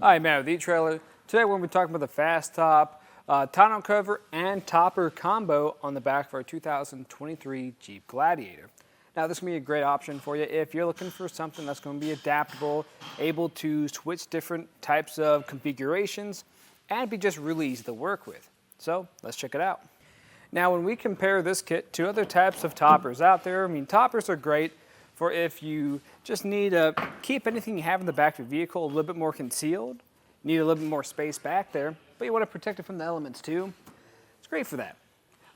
Hi, Matt with eTrailer. Today we're going to be talking about the Fas-top tonneau cover and topper combo on the back of our 2023 Jeep Gladiator. Now this is going to be a great option for you if you're looking for something that's going to be adaptable, able to switch different types of configurations, and be just really easy to work with. So let's check it out. Now when we compare this kit to other types of toppers out there, toppers are great for if you just need to keep anything you have in the back of your vehicle a little bit more concealed, need a little bit more space back there, but you want to protect it from the elements too. It's great for that.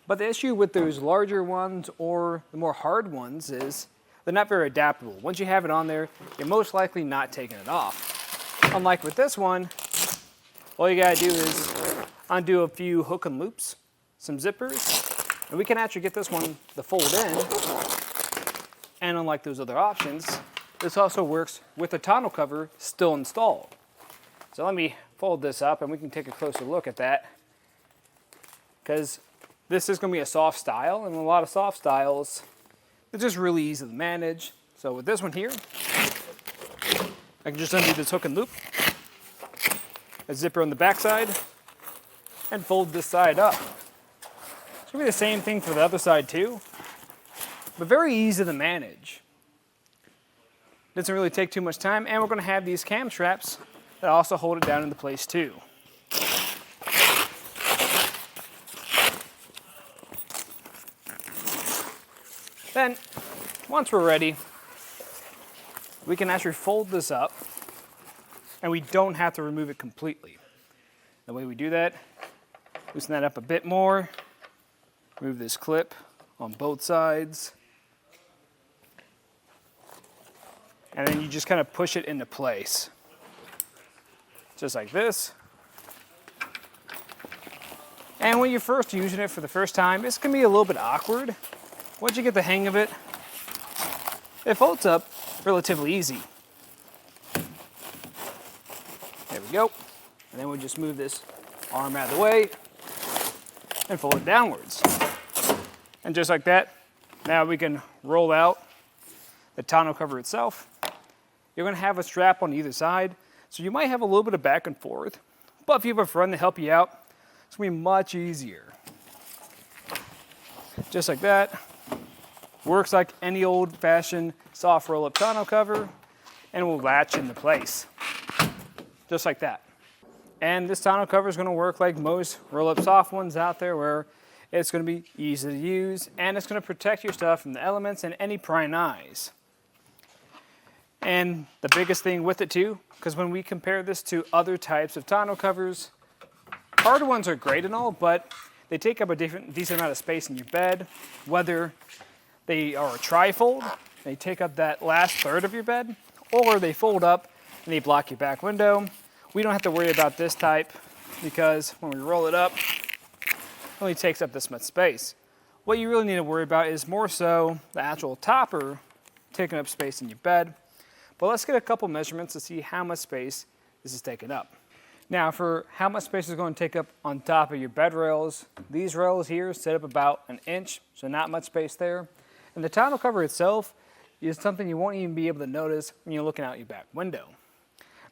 But the issue with those larger ones or the more hard ones is they're not very adaptable. Once you have it on there, you're most likely not taking it off. Unlike with this one, all you gotta do is undo a few hook and loops, some zippers, and we can actually get this one to fold in. And unlike those other options, this also works with the tonneau cover still installed. So let me fold this up and we can take a closer look at that, because this is going to be a soft style, and a lot of soft styles, they're just really easy to manage. So with this one here, I can just undo this hook and loop, a zipper on the back side, and fold this side up. It's going to be the same thing for the other side too, but very easy to manage. Doesn't really take too much time, and we're going to have these cam straps that also hold it down into place too. Then, once we're ready, we can actually fold this up, and we don't have to remove it completely. The way we do that, loosen that up a bit more, remove this clip on both sides, and then you just kind of push it into place. Just like this. And when you're first using it for the first time, it's going to be a little bit awkward. Once you get the hang of it, it folds up relatively easy. There we go. And then we'll just move this arm out of the way and fold it downwards. And just like that, now we can roll out the tonneau cover itself. You're going to have a strap on either side, so you might have a little bit of back and forth, but if you have a friend to help you out, it's going to be much easier. Just like that. Works like any old-fashioned soft roll-up tonneau cover, and will latch into place. Just like that. And this tonneau cover is going to work like most roll-up soft ones out there, where it's going to be easy to use, and it's going to protect your stuff from the elements and any prying eyes. And the biggest thing with it too, because when we compare this to other types of tonneau covers, hard ones are great and all, but they take up a decent amount of space in your bed. Whether they are a tri-fold, they take up that last third of your bed, or they fold up and they block your back window. We don't have to worry about this type, because when we roll it up, it only takes up this much space. What you really need to worry about is more so the actual topper taking up space in your bed. But let's get a couple measurements to see how much space this is taking up. Now, for how much space is going to take up on top of your bed rails, these rails here sit up about an inch, so not much space there. And the tonneau cover itself is something you won't even be able to notice when you're looking out your back window.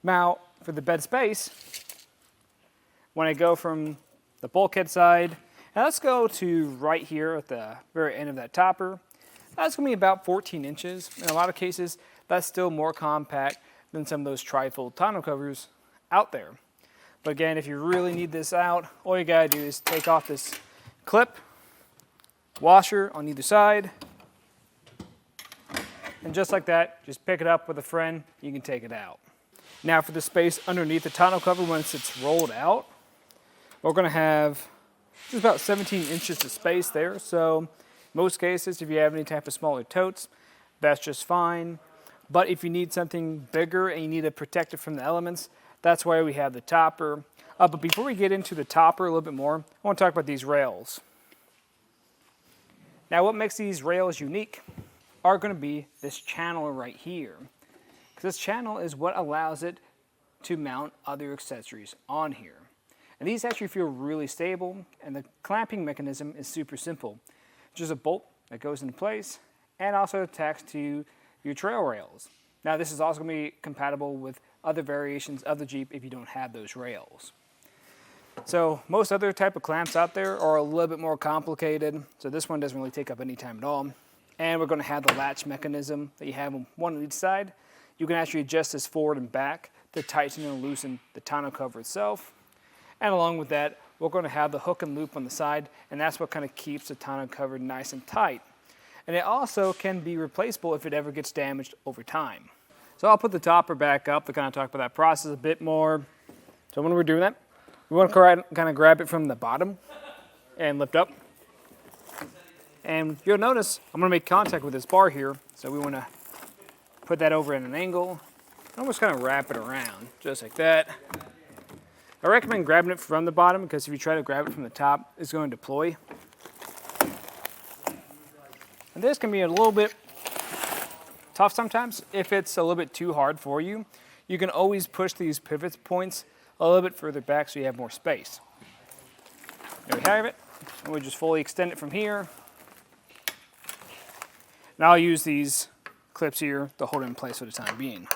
Now, for the bed space, when I go from the bulkhead side, and let's go to right here at the very end of that topper, that's going to be about 14 inches. In a lot of cases, that's still more compact than some of those tri-fold tonneau covers out there. But again, if you really need this out, all you gotta do is take off this clip, washer on either side, and just like that, just pick it up with a friend, you can take it out. Now for the space underneath the tonneau cover once it's rolled out, we're gonna have just about 17 inches of space there. So most cases, if you have any type of smaller totes, that's just fine. But if you need something bigger and you need to protect it from the elements, that's why we have the topper. But before we get into the topper a little bit more, I want to talk about these rails. Now what makes these rails unique are going to be this channel right here. Because this channel is what allows it to mount other accessories on here. And these actually feel really stable, and the clamping mechanism is super simple. Just a bolt that goes into place and also attached to your trail rails. Now this is also going to be compatible with other variations of the Jeep if you don't have those rails. So most other type of clamps out there are a little bit more complicated. So this one doesn't really take up any time at all. And we're going to have the latch mechanism that you have one on each side. You can actually adjust this forward and back to tighten and loosen the tonneau cover itself. And along with that, we're going to have the hook and loop on the side, and that's what kind of keeps the tonneau cover nice and tight. And it also can be replaceable if it ever gets damaged over time. So I'll put the topper back up to kind of talk about that process a bit more. So when we're doing that, we want to kind of grab it from the bottom and lift up. And you'll notice I'm going to make contact with this bar here. So we want to put that over at an angle. And almost kind of wrap it around, just like that. I recommend grabbing it from the bottom because if you try to grab it from the top, it's going to deploy. And this can be a little bit tough sometimes. If it's a little bit too hard for you, you can always push these pivot points a little bit further back so you have more space. There we have it. And we'll just fully extend it from here. And I'll use these clips here to hold it in place for the time being.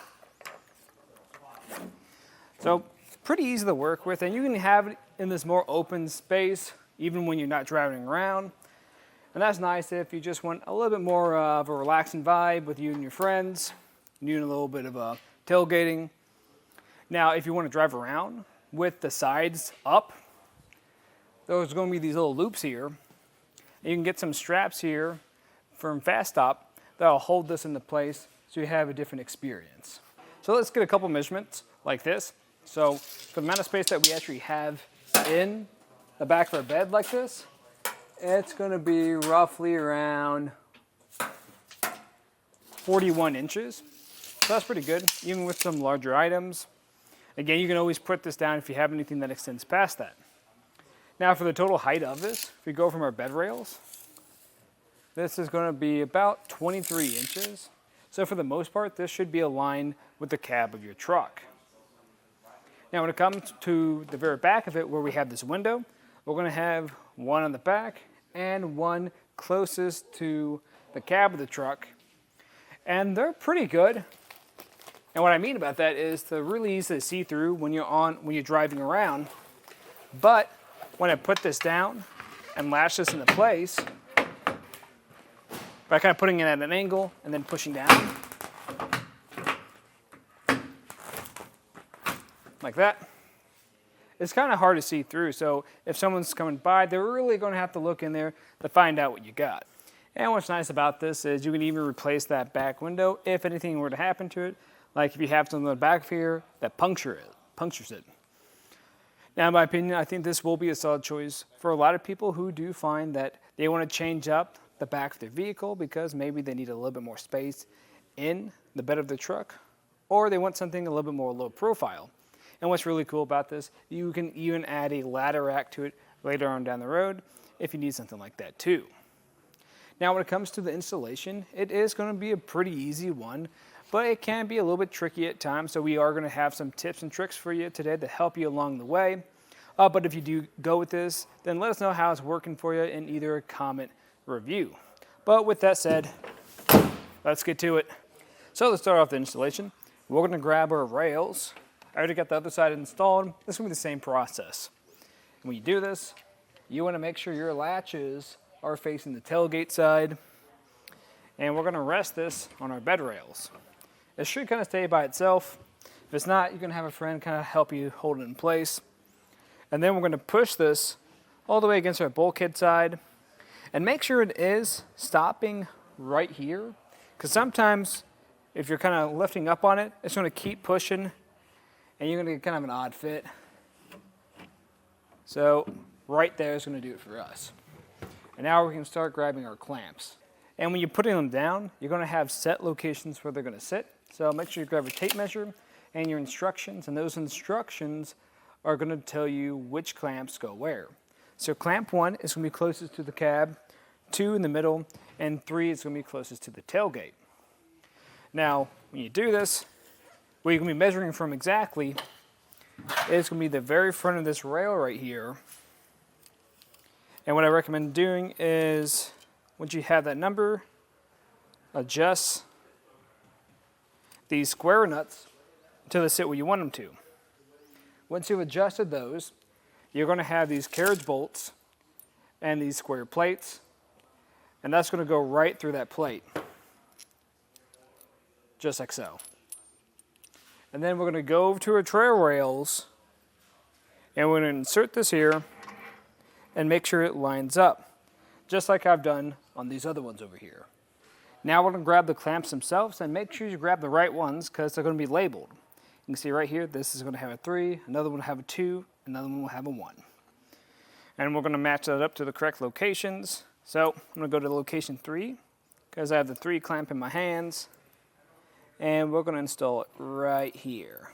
So pretty easy to work with, and you can have it in this more open space even when you're not driving around. And that's nice if you just want a little bit more of a relaxing vibe with you and your friends, doing a little bit of tailgating. Now, if you want to drive around with the sides up, there's going to be these little loops here. And you can get some straps here from Fas-top that'll hold this into place so you have a different experience. So let's get a couple measurements like this. So for the amount of space that we actually have in the back of our bed like this, it's going to be roughly around 41 inches. So that's pretty good, even with some larger items. Again, you can always put this down if you have anything that extends past that. Now for the total height of this, if we go from our bed rails, this is going to be about 23 inches. So for the most part, this should be aligned with the cab of your truck. Now when it comes to the very back of it where we have this window, we're going to have one on the back and one closest to the cab of the truck. And they're pretty good. And what I mean about that is they're really easy to see through when you're driving around. But when I put this down and latch this into place, by kind of putting it at an angle and then pushing down, like that, it's kind of hard to see through. So if someone's coming by, they're really going to have to look in there to find out what you got. And what's nice about this is you can even replace that back window if anything were to happen to it. Like if you have something in the back here that punctures it. Now, in my opinion, I think this will be a solid choice for a lot of people who do find that they want to change up the back of their vehicle because maybe they need a little bit more space in the bed of the truck, or they want something a little bit more low profile. And what's really cool about this, you can even add a ladder rack to it later on down the road if you need something like that too. Now when it comes to the installation, it is going to be a pretty easy one, but it can be a little bit tricky at times, so we are going to have some tips and tricks for you today to help you along the way. But if you do go with this, then let us know how it's working for you in either a comment or review. But with that said, let's get to it. So let's start off the installation. We're going to grab our rails. I already got the other side installed. This is going to be the same process. And when you do this, you want to make sure your latches are facing the tailgate side. And we're going to rest this on our bed rails. It should kind of stay by itself. If it's not, you can have a friend kind of help you hold it in place. And then we're going to push this all the way against our bulkhead side. And make sure it is stopping right here. Because sometimes if you're kind of lifting up on it, it's going to keep pushing. And you're going to get kind of an odd fit. So right there is going to do it for us. And now we can start grabbing our clamps. And when you're putting them down, you're going to have set locations where they're going to sit. So make sure you grab a tape measure and your instructions. And those instructions are going to tell you which clamps go where. So clamp 1 is going to be closest to the cab, 2 in the middle, and 3 is going to be closest to the tailgate. Now, when you do this, what you're going to be measuring from exactly is going to be the very front of this rail right here. And what I recommend doing is, once you have that number, adjust these square nuts until they sit where you want them to. Once you've adjusted those, you're going to have these carriage bolts and these square plates, and that's going to go right through that plate, just like so. And then we're going to go over to our trail rails, and we're going to insert this here and make sure it lines up, just like I've done on these other ones over here. Now we're going to grab the clamps themselves, and make sure you grab the right ones because they're going to be labeled. You can see right here, this is going to have a 3, another one will have a 2, another one will have a 1. And we're going to match that up to the correct locations. So I'm going to go to location 3 because I have the 3 clamp in my hands. And we're going to install it right here.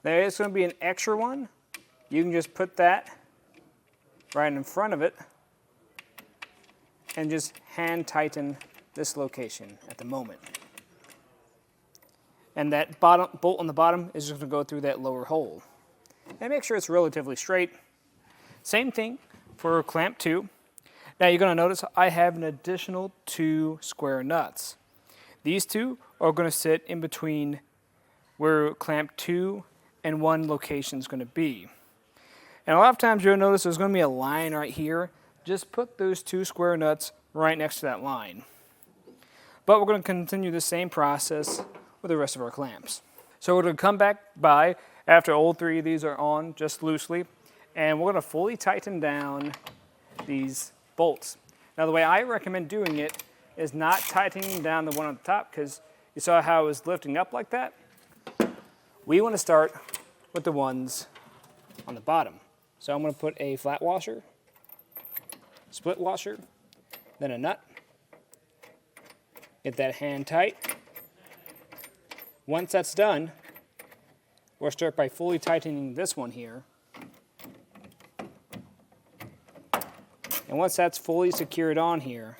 There is going to be an extra one. You can just put that right in front of it and just hand tighten this location at the moment. And that bottom bolt on the bottom is just going to go through that lower hole. And make sure it's relatively straight. Same thing for clamp 2. Now you're going to notice I have an additional 2 square nuts. These 2 are going to sit in between where clamp 2 and 1 location is going to be. And a lot of times you'll notice there's going to be a line right here. Just put those 2 square nuts right next to that line. But we're going to continue the same process with the rest of our clamps. So we're going to come back by after all 3 of these are on just loosely, and we're going to fully tighten down these bolts. Now the way I recommend doing it is not tightening down the one on the top, because you saw how it was lifting up like that. We want to start with the ones on the bottom. So I'm going to put a flat washer, split washer, then a nut. Get that hand tight. Once that's done, we'll start by fully tightening this one here. And once that's fully secured on here,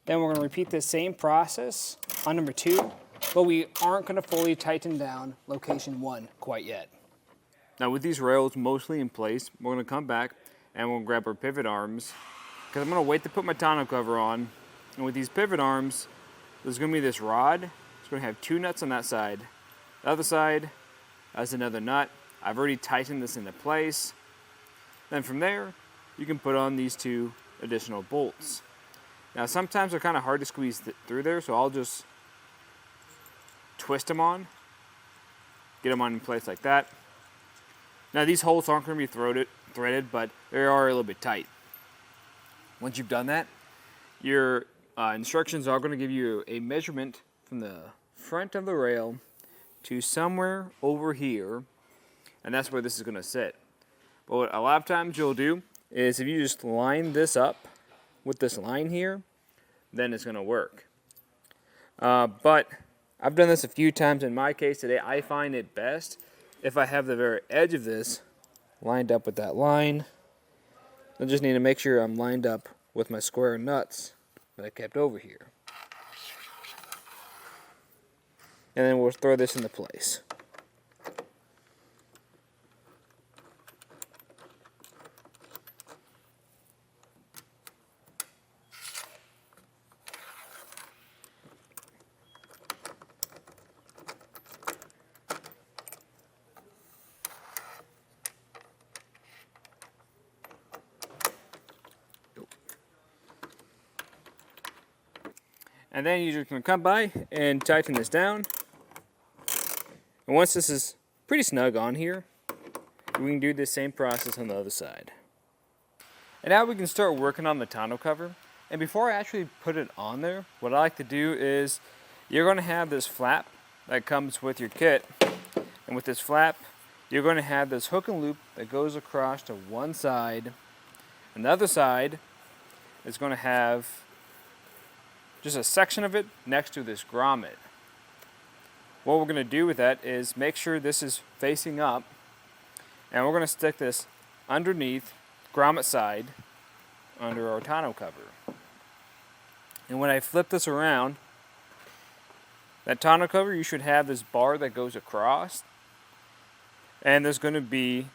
then we're going to repeat the same process on number 2, but we aren't going to fully tighten down location 1 quite yet. Now with these rails mostly in place, we're going to come back and we'll grab our pivot arms, because I'm going to wait to put my tonneau cover on. And with these pivot arms, there's going to be this rod. It's going to have 2 nuts on that side. The other side has another nut. I've already tightened this into place. Then from there, you can put on these 2 additional bolts. Now sometimes they're kind of hard to squeeze through there, so I'll just twist them on, get them on in place like that. Now these holes aren't going to be threaded, but they are a little bit tight. Once you've done that, your instructions are going to give you a measurement from the front of the rail to somewhere over here, and that's where this is going to sit. But what a lot of times you'll do is if you just line this up with this line here, then it's going to work. But I've done this a few times in my case today. I find it best if I have the very edge of this lined up with that line. I just need to make sure I'm lined up with my square nuts that I kept over here. And then we'll throw this into place. And then you're just going to come by and tighten this down. And once this is pretty snug on here, we can do the same process on the other side. And now we can start working on the tonneau cover. And before I actually put it on there, what I like to do is you're going to have this flap that comes with your kit. And with this flap, you're going to have this hook and loop that goes across to one side. And the other side is going to have just a section of it next to this grommet. What we're going to do with that is make sure this is facing up, and we're going to stick this underneath grommet side under our tonneau cover. And when I flip this around, that tonneau cover, you should have this bar that goes across, and there's going to be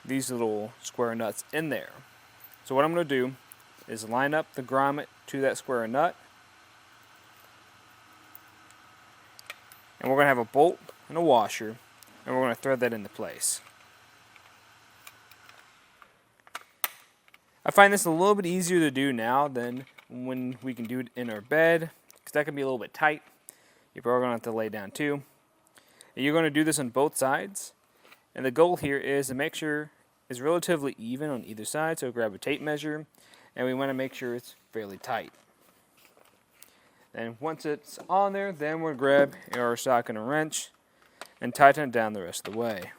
these little square nuts in there. So what I'm going to do is line up the grommet to that square nut, And we're going to have a bolt and a washer, and we're going to thread that into place. I find this a little bit easier to do now than when we can do it in our bed, because that can be a little bit tight. You're probably going to have to lay down too. And you're going to do this on both sides, and the goal here is to make sure it's relatively even on either side. So grab a tape measure, and we want to make sure it's fairly tight. And once it's on there, then we'll grab our sock and a wrench and tighten it down the rest of the way.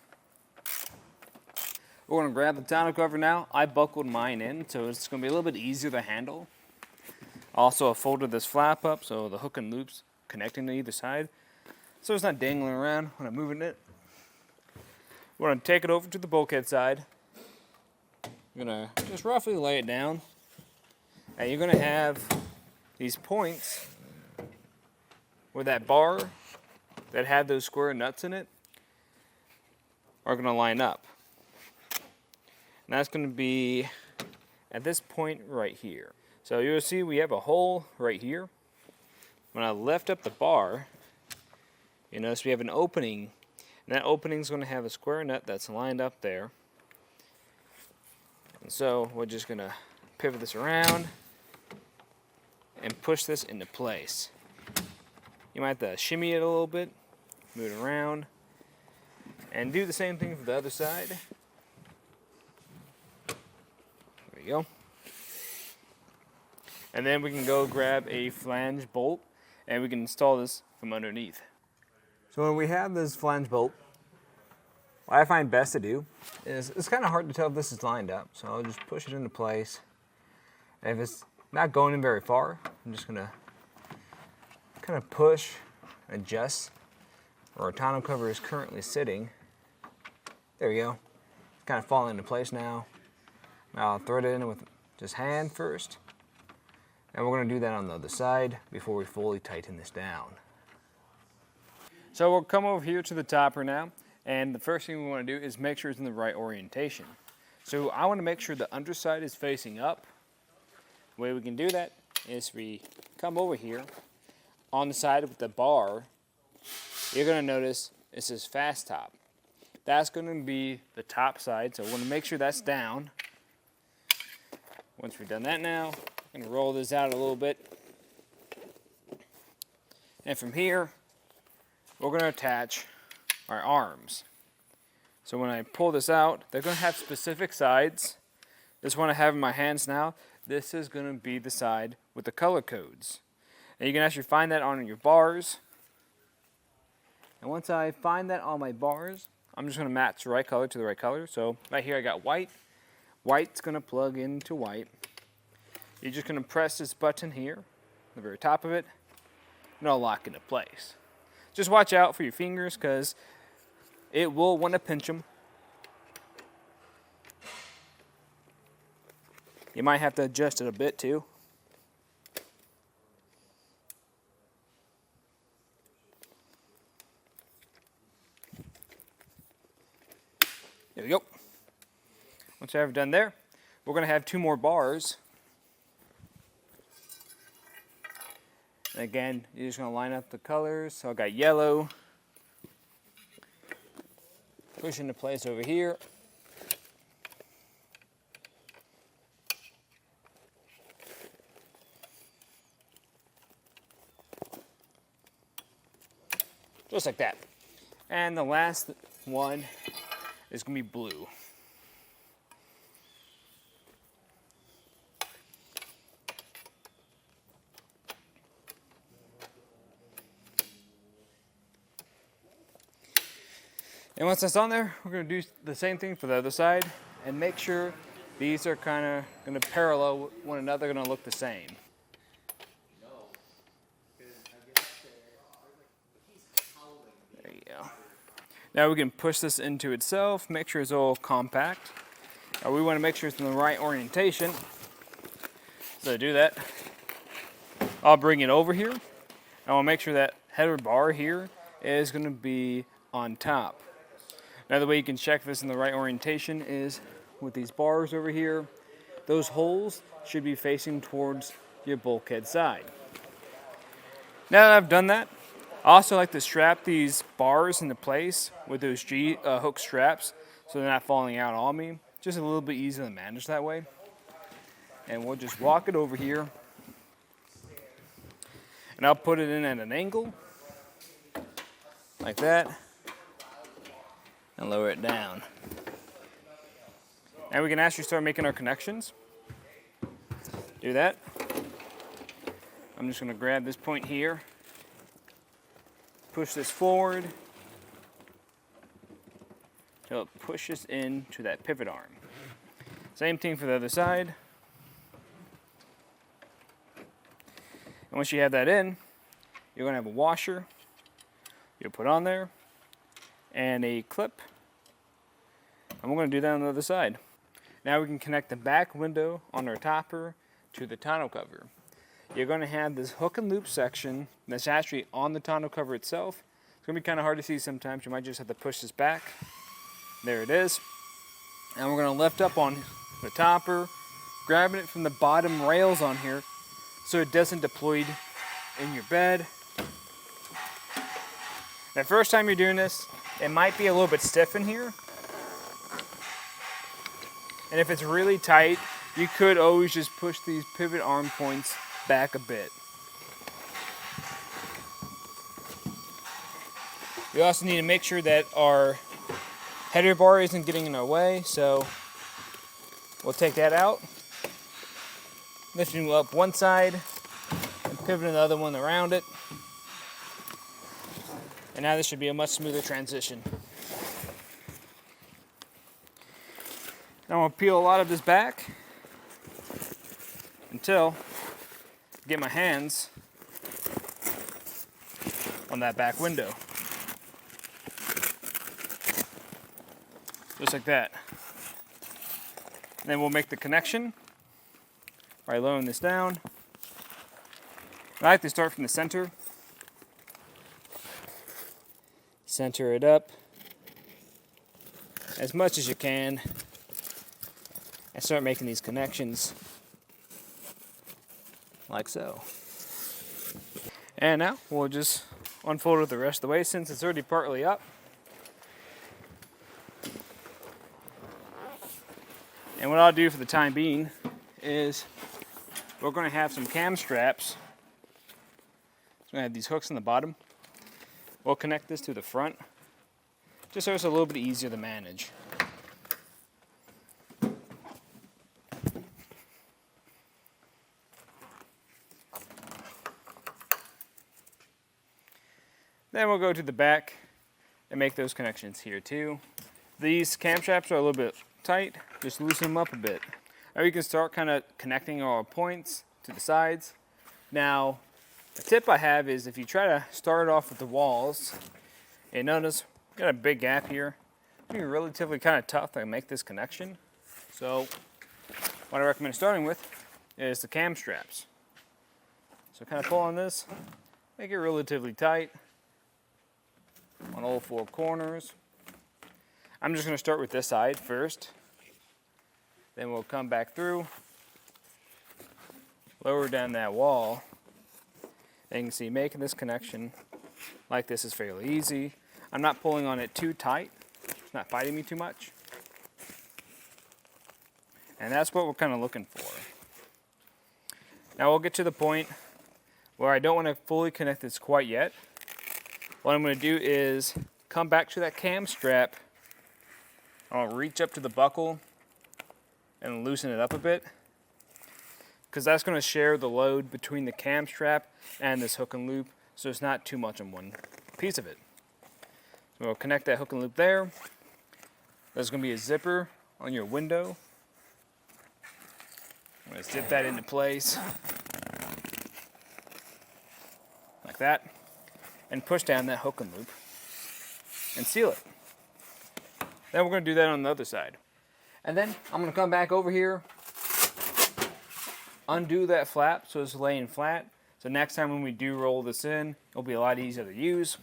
We're going to grab the tonneau cover now. I buckled mine in, so it's going to be a little bit easier to handle. Also, I folded this flap up so the hook and loops connecting to either side, so it's not dangling around when I'm moving it. We're going to take it over to the bulkhead side. I'm going to just roughly lay it down. And you're going to have these points where that bar that had those square nuts in it are going to line up. And that's going to be at this point right here. So you'll see we have a hole right here. When I lift up the bar, you notice we have an opening. And that opening is going to have a square nut that's lined up there. And so we're just going to pivot this around and push this into place. You might have to shimmy it a little bit, move it around, and do the same thing for the other side. There you go. And then we can go grab a flange bolt and we can install this from underneath. So when we have this flange bolt, what I find best to do is, it's kind of hard to tell if this is lined up, so I'll just push it into place. And if it's not going in very far, I'm just going to kind of push, adjust where our tonneau cover is currently sitting. There we go. It's kind of falling into place now. Now I'll thread it in with just hand first. And we're going to do that on the other side before we fully tighten this down. So we'll come over here to the topper now, and the first thing we want to do is make sure it's in the right orientation. So I want to make sure the underside is facing up. The way we can do that is we come over here on the side with the bar. You're going to notice it says Fas-top. That's going to be the top side, so we want to make sure that's down. Once we've done that now, I'm going to roll this out a little bit. And from here, we're going to attach our arms. So when I pull this out, they're going to have specific sides. This one I have in my hands now. This is going to be the side with the color codes. And you can actually find that on your bars. And once I find that on my bars, I'm just going to match the right color to the right color. So right here I got white. White's going to plug into white. You're just going to press this button here, the very top of it, and it'll lock into place. Just watch out for your fingers because it will want to pinch them. You might have to adjust it a bit too. There we go. Once I have it done there, we're going to have two more bars. And again, you're just going to line up the colors. So I got yellow. Push into place over here. Just like that. And the last one is going to be blue. And once that's on there, we're going to do the same thing for the other side and make sure these are kind of going to parallel one another, going to look the same. There you go. Now we can push this into itself, make sure it's all compact. We want to make sure it's in the right orientation. So to do that, I'll bring it over here. I want to make sure that header bar here is going to be on top. Now the way you can check this in the right orientation is with these bars over here. Those holes should be facing towards your bulkhead side. Now that I've done that, I also like to strap these bars into place with those hook straps so they're not falling out on me. Just a little bit easier to manage that way. And we'll just walk it over here. And I'll put it in at an angle, like that, and lower it down. Now we can actually start making our connections. Do that. I'm just going to grab this point here, push this forward until it pushes into that pivot arm. Same thing for the other side. And once you have that in, you're going to have a washer you'll put on there and a clip. And we're going to do that on the other side. Now we can connect the back window on our topper to the tonneau cover. You're going to have this hook and loop section that's actually on the tonneau cover itself. It's going to be kind of hard to see sometimes. You might just have to push this back. There it is. And we're going to lift up on the topper, grabbing it from the bottom rails on here so it doesn't deploy in your bed. The first time you're doing this, it might be a little bit stiff in here. And if it's really tight, you could always just push these pivot arm points back a bit. We also need to make sure that our header bar isn't getting in our way, so we'll take that out. Lifting up one side and pivoting the other one around it. And now this should be a much smoother transition. Now I'm going to peel a lot of this back until I get my hands on that back window. Just like that. And then we'll make the connection by lowering this down. I like to start from the center. Center it up as much as you can and start making these connections like so. And now we'll just unfold it the rest of the way since it's already partly up. And what I'll do for the time being is we're going to have some cam straps. So I have these hooks in the bottom. We'll connect this to the front, just so it's a little bit easier to manage. Then we'll go to the back and make those connections here too. These cam straps are a little bit tight, just loosen them up a bit. Now we can start kind of connecting our points to the sides. Now, the tip I have is if you try to start off with the walls, and notice we've got a big gap here. It's going to be relatively kind of tough to make this connection. So what I recommend starting with is the cam straps. So kind of pull on this, make it relatively tight on all four corners. I'm just going to start with this side first. Then we'll come back through, lower down that wall. And you can see making this connection like this is fairly easy. I'm not pulling on it too tight. It's not fighting me too much. And that's what we're kind of looking for. Now we'll get to the point where I don't want to fully connect this quite yet. What I'm going to do is come back to that cam strap. I'll reach up to the buckle and loosen it up a bit, because that's going to share the load between the cam strap and this hook and loop, so it's not too much on one piece of it. So we'll connect that hook and loop there. There's going to be a zipper on your window. I'm going to zip that into place like that and push down that hook and loop and seal it. Then we're going to do that on the other side. And then I'm going to come back over here, undo that flap so it's laying flat. So next time when we do roll this in, it'll be a lot easier to use.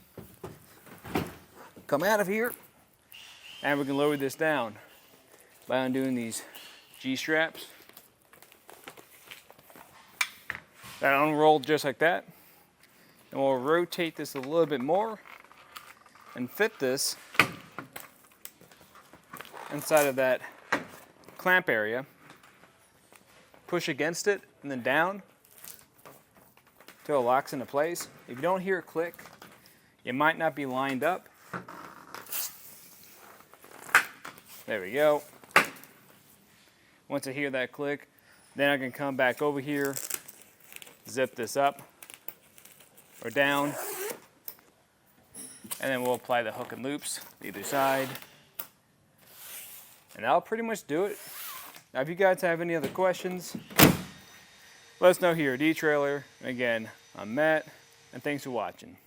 Come out of here, and we can lower this down by undoing these G-straps. That unrolled just like that. And we'll rotate this a little bit more and fit this inside of that clamp area. Push against it and then down until it locks into place. If you don't hear it click, it might not be lined up. There we go. Once I hear that click, then I can come back over here, zip this up or down, and then we'll apply the hook and loops either side. And that'll pretty much do it. Now if you guys have any other questions, let us know here at eTrailer. Again, I'm Matt, and thanks for watching.